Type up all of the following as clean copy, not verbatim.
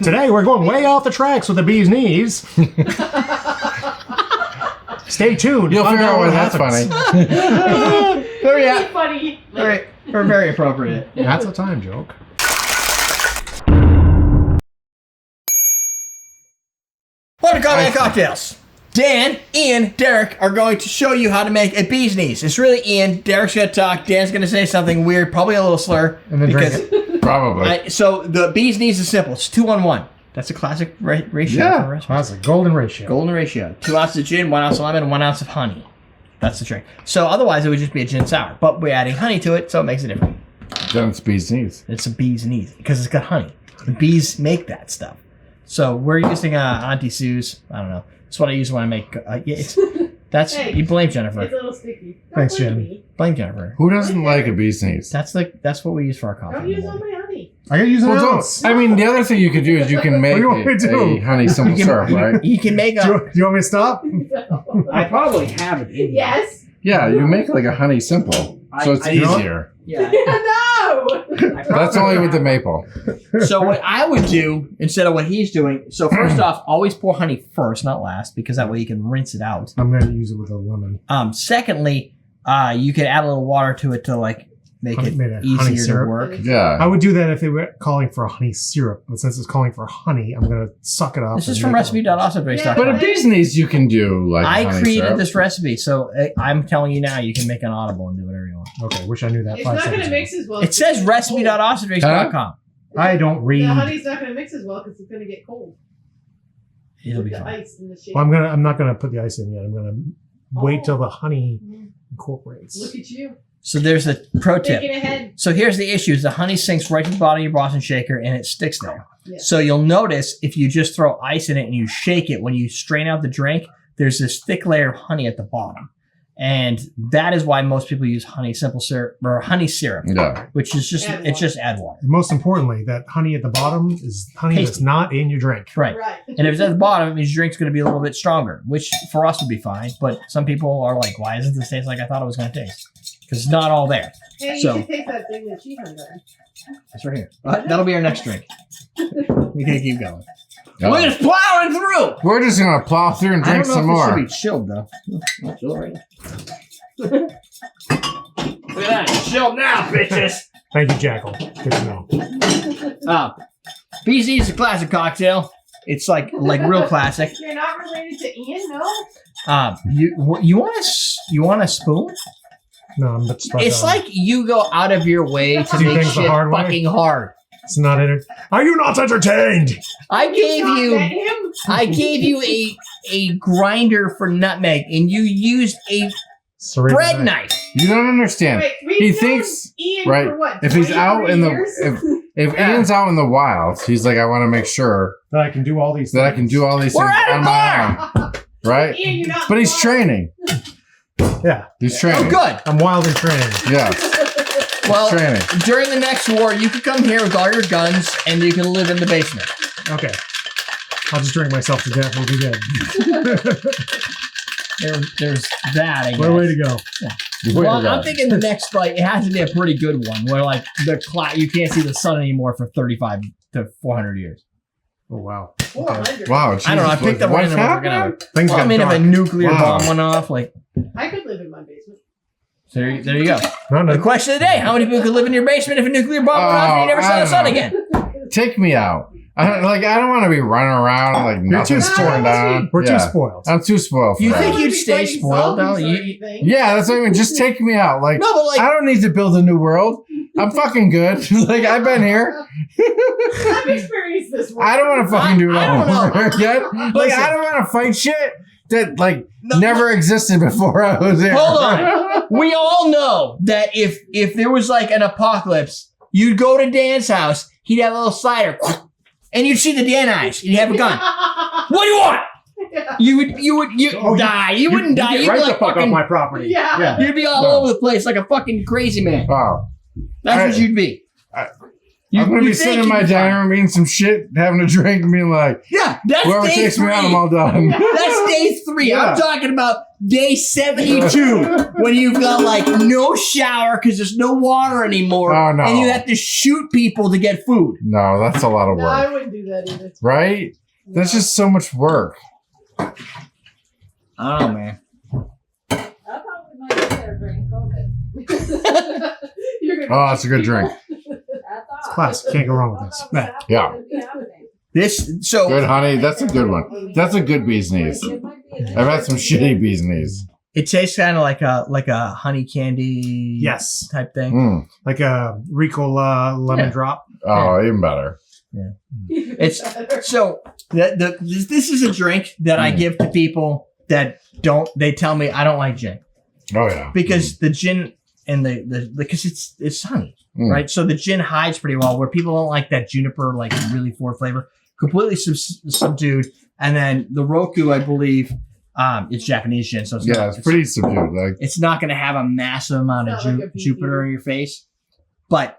Today we're going way off the tracks with the bee's knees. Stay tuned. You'll figure out why that's funny. Very funny. Very appropriate. That's a time joke. Welcome to Common Cocktails. Dan, Ian, Derek are going to show you how to make a bee's knees. It's really Ian. Derek's going to talk. Dan's going to say something weird, probably a little slur. And then drink it. Probably. So the bee's knees is simple. It's 2-on-1. That's a classic ratio. Yeah. That's a golden ratio. Golden ratio. 2 ounces of gin, 1 ounce of lemon, and 1 ounce of honey. That's the trick. So otherwise it would just be a gin sour. But we're adding honey to it, so it makes it different. Then it's bee's knees. It's a bee's knees because it's got honey. The bees make that stuff. So we're using Auntie Sue's. I don't know. It's what I use when I make. Hey, you blame Jennifer. It's a little sticky. Thanks, Don't blame Jen. me. Blame Jennifer. Who doesn't like a bee's knees? That's what we use for our coffee. Don't use all my honey. I gotta use an ounce. I mean, the other thing you could do is you can make What do you want me to do? a honey simple syrup, right? You can make Do you want me to stop? I probably have it. In Yes. Yeah, you make like a honey simple, so it's easier. Yeah. No. That's only with the maple. So what I would do instead of what he's doing. So first off, always pour honey first, not last, because that way you can rinse it out. I'm gonna use it with a lemon. Secondly, you could add a little water to it to like make it honey easier to syrup. work. Yeah. I would do that if they were calling for a honey syrup, but since it's calling for honey, I'm gonna suck it up. This is from recipe.awesomeface.com. But a bee's knees you can do like I honey created syrup. this recipe, so I'm telling you now, you can make an audible and do whatever you want. Okay, wish I knew that It's 5 not seconds going to ago. mix as well. It says recipe.awesomeface.com. I don't read. The honey's not going to mix as well because it's going to get cold. It'll be The fine. ice in the shake. Well, I'm not gonna put the ice in yet. I'm gonna wait till the honey incorporates. Look at you. So there's a pro tip. Thinking ahead. So here's the issue: is the honey sinks right to the bottom of your Boston shaker and it sticks there. Yeah. So you'll notice if you just throw ice in it and you shake it, when you strain out the drink, there's this thick layer of honey at the bottom. And that is why most people use honey simple syrup or honey syrup, Yeah. which is just Add it's water. just add water. And most importantly, that honey at the bottom is honey Tasty. that's not in your drink. Right. Right. And if it's at the bottom, it means your drink's going to be a little bit stronger, which for us would be fine. But some people are like, why doesn't this taste like I thought it was going to taste? Because it's not all there. Hey, you So- should take that thing that she had there. It's right here. That'll be our next drink. We can keep going. Yeah. We're just plowing through. We're just gonna plow through and drink some It more. should be chilled though. Not chilled right now. Look at that. It's chilled now, bitches. Thank you, Jackal. Good to know. BZ is a classic cocktail. It's like real classic. You're not related to Ian, no? You want a spoon? No, I'm just about It's done. like you go out of your way to Do make things the shit hard way? fucking hard. It's not Are you not entertained? I gave Not you met him? a grinder for nutmeg, and you used a Serena bread knife. knife. You don't understand. Wait, we've He known thinks- Ian right, for what? if he's 23 out in the- years? If Yeah. Ian's out in the wild, he's like, I want to make sure That I can do all these that I things. can do all these We're things at a on my own, right? Ian, you're not But he's blind. training. Yeah, He's Oh, training. good. I'm wild and trained. Yeah, Well, training. during the next war, you could come here with all your guns, and you can live in the basement. Okay. I'll just drink myself to death. We'll be good. There's that. I guess. What a way to go. Way Well, to go. I'm thinking the next like it has to be a pretty good one where like you can't see the sun anymore for 35 to 400 years. Oh, wow. 400. Wow, I don't know. I Jesus, picked up what's random ones we're gonna happening? have. Things Well, I got mean, if a dark. nuclear Wow. bomb went off, like I could live in my basement. so there you go. No, The no. question of the day: how many people could live in your basement if a nuclear bomb went off and you never I saw the don't sun know. again? Take me out. I don't want to be running around like You're too nothing's spoiled. torn down. We're Yeah. too spoiled. I'm too spoiled for You that. think I you'd wouldn't be stay fighting spoiled, though? zombies or You- anything. Yeah, that's what I mean. Just take me out. Like, No, but like I don't need to build a new world. I'm fucking good. Like, I've been here. I've experienced this one. I don't want to fucking do it I all don't know. over again. Like, Listen. I don't want to fight shit that, like, No. never existed before I was here. Hold on. We all know that if there was like an apocalypse, you'd go to Dan's house, he'd have a little cider, and you'd see the Dan eyes. You'd have a gun. What do you want? Yeah. You Oh, die. You wouldn't die. Get You'd right be the like fuck off fucking. my property. Yeah. You'd be all No. over the place like a fucking crazy man. Wow. That's I- what you'd be. I'm gonna be sitting in my dining room eating some shit, having a drink, and being like, Yeah, that's whoever day takes 3. me out, I'm all done. That's day 3. Yeah. I'm talking about day 72 when you've got like no shower because there's no water anymore, Oh, no. and you have to shoot people to get food. No, that's a lot of No, work. I wouldn't do that either. Right? That's just so much work. I don't know, man. I probably might get there during COVID. You're gonna Oh, that's a good drink. I thought. Class. Can't go wrong with this. Yeah. This so Good, honey. That's a good one. That's a good bee's knees. I've had some shitty bee's knees. it tastes kind of like a honey candy Yes. type thing. Mm. Like a Ricola lemon Yeah. drop. Oh, even better. It's so this is a drink that I give to people that don't. They tell me I don't like gin Oh, yeah. because the gin and the because it's honey, Mm. right? So the gin hides pretty well. Where people don't like that juniper, like really forward flavor, completely subdued. And then the Roku, I believe, it's Japanese gin, so it's Yeah, not, it's pretty subdued. Like, it's not going to have a massive amount of It's not like a bee's Jupiter knees. in your face. But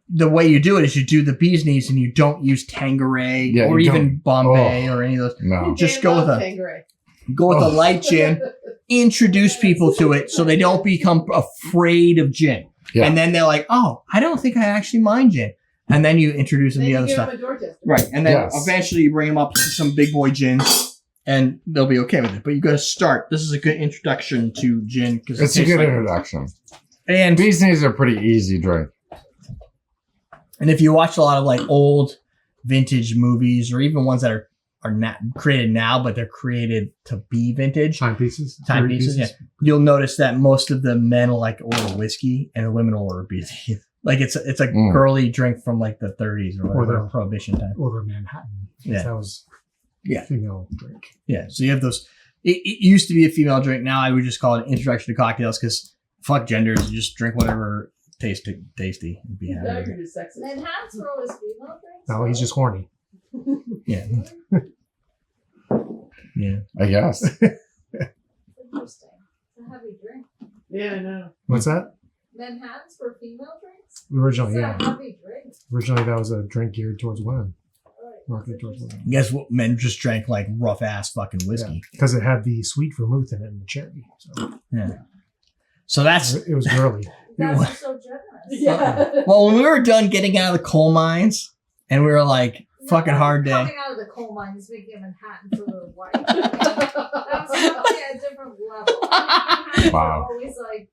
the way you do it is you do the bee's knees and you don't use Tanqueray Yeah, or you even Bombay or any of those. no. Just go with a Tanqueray. a light gin. Introduce people to it so they don't become afraid of gin. Yeah. And then they're like, oh, I don't think I actually mind gin. And then you introduce them Then to the you other give stuff. them a Dorchester. Right. And then Yes. eventually you bring them up to some big boy gins and they'll be okay with it. But you got to start. This is a good introduction to gin. Cause It's a good introduction. And Bee's knees are pretty easy drink. if you watch a lot of like old vintage movies or even ones that are not created now, but they're created to be vintage, Timepieces. timepieces, yeah, you'll notice that most of the men will like order whiskey and the women will order beer. Like it's a Mm. girly drink from like the 30s or Or whatever, the- Prohibition time. Order Manhattan. Yeah. That was Yeah. female drink. Yeah, so you have those. It used to be a female drink. Now I would just call it an introduction to cocktails because fuck genders. You just drink whatever tastes tasty and be Now happy. you're just sexist. Manhattans were always female drinks. No, he's just horny. Yeah, yeah. I guess. Interesting. It's a heavy drink. Yeah, I know. What's that? Manhattans were female drinks? Originally, It's yeah. a heavy drink. Originally, that was a drink geared towards women. Right. Marketed towards women. Guess what? Men just drank like rough ass fucking whiskey. Because it had the sweet vermouth in it and the cherry. So Yeah. So that's it was girly. That's just so generous. Yeah. well. When we were done getting out of the coal mines, and we were like, "Fucking hard day." Coming out of the coal mines, making a Manhattan for the wife. That was totally a different level. Manhattans Wow. were always like,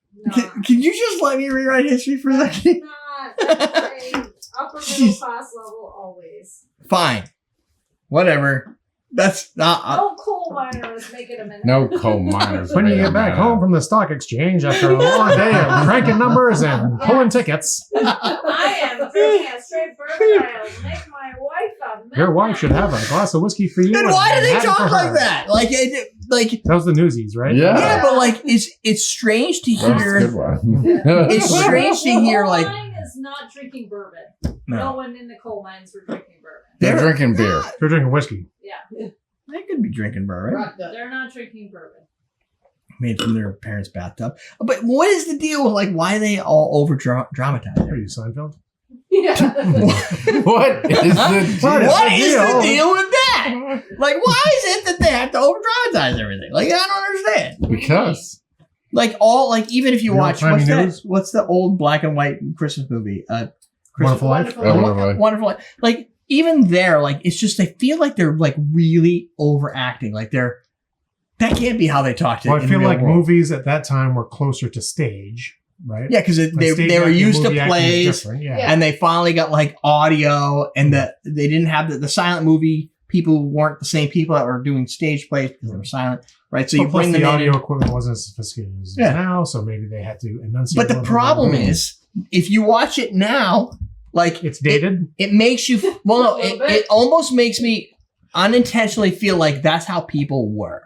Can you just let me rewrite history for a second? not a upper middle class level always. Fine. Whatever. That's not. No coal miner is making a Manhattan. No coal miners. When you made get a back man. home from the stock exchange after a long day of cranking numbers and pulling tickets, I am drinking a straight bourbon. I'll make my wife a your wife should have a glass of whiskey for you. Then and why do they Manhattan talk for like her. that? Like That was the Newsies, right? Yeah. yeah, but like it's strange to That was a hear. good one. It's strange to hear Coal like mine is not drinking bourbon. No one in the coal mines were drinking bourbon. They're drinking beer. They're drinking whiskey. Yeah, they could be drinking bourbon Rocked up. they're not drinking bourbon. made from their parents' bathtub. But what is the deal with like why they all over dramatize Are it? you Seinfeld? Yeah. What is the What deal? What is the deal? deal with that? Like, why is it that they have to over dramatize everything? Like, I don't understand. Because. Like all like even if you Real watch timey news? what's the old black and white Christmas movie? Wonderful Life? Oh, wonderful. Wonderful Life. Like even there, like it's just they feel like they're like really overacting. Like they're that can't be how they talk to. Well, I in feel real like world. movies at that time were closer to stage, right? Yeah, because Like they stage were acting, used to movie acting is plays, different, Yeah. Yeah. and they finally got like audio, and they didn't have the silent movie. People weren't the same people that were doing stage plays because they were silent, right? So But you plus bring the them in. audio equipment wasn't as sophisticated as it is Yeah. now, so maybe they had to enunciate. But a the little bit problem more. is, if you watch it now, like it's dated. it makes you. Well, no, A little it bit. almost makes me unintentionally feel like that's how people were,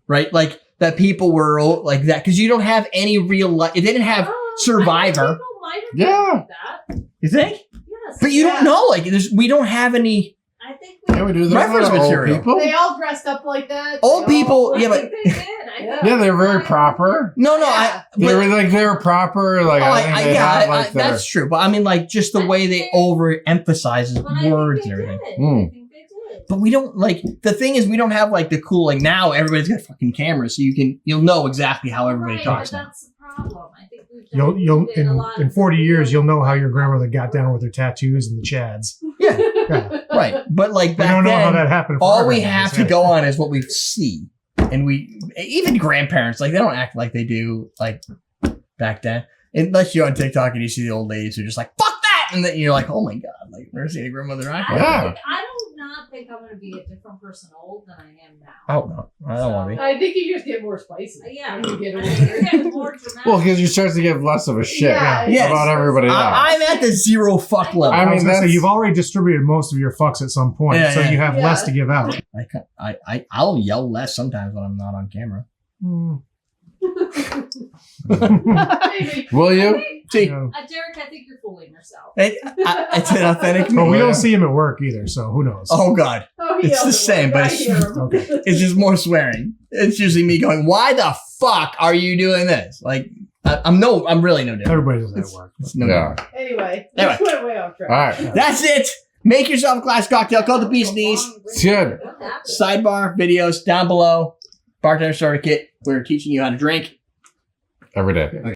right? Like that people were like that because you don't have any real life. They didn't have Survivor. I think people might have Yeah. done that. You think? Yes. But you don't know. Like we don't have any I think Yeah, we do. There's a lot reference of old material. people. They all dressed up like that. old They all- people. Yeah, I but think they did. I Yeah, they're very proper. No, Yeah. They were proper. Like I think they got had it. like their. That's true. But I mean, like, just the way they overemphasizes But I words think and they everything. did. Mm. I think they did. But we don't like the thing is we don't have like the cool like now everybody's got fucking cameras so you'll know exactly how everybody Right, talks but now. that's the problem. I think we've You'll did a lot in of 40 years you'll know how your videos. grandmother got down with her tattoos and the chads. Yeah, Yeah. right. But like We back don't know how then, that happened. for all our we grandmothers, have to yeah. go on is what we see, and we even grandparents like they don't act like they do like back then. Unless you're on TikTok and you see the old ladies who are just like fuck that, and then you're like oh my god, like I've never seen a grandmother act like that. I do not think I'm going to be a different person old than I am now. Oh no, I don't want to be. I think you just get more spicy. Yeah, when you get I older. think you're getting more dramatic. Well, because you start to give less of a shit Yes. about everybody else. I'm at the zero fuck level. I I mean, was gonna say that's- you've already distributed most of your fucks at some point, Yeah, so yeah. you have Yeah. less to give out. I'll yell less sometimes when I'm not on camera. Maybe. Will you? See, Yeah. Derek, I think you're fooling yourself. it's an authentic But me. we don't see him at work either, so who knows? Oh god, Oh, he It's yells the at same, work. but I it's- hear him. Okay. it's just more swearing. It's usually me going, "Why the fuck are you doing this?" Like, I'm really no different. Everybody does that at work. It's no Yeah. different. Anyway, Anyway. this went way off track. All right. That's it. Make yourself a glass cocktail called the Beast Knees. It's good. What happened? Sidebar videos down below. Bartender starter kit. We're teaching you how to drink. Every day.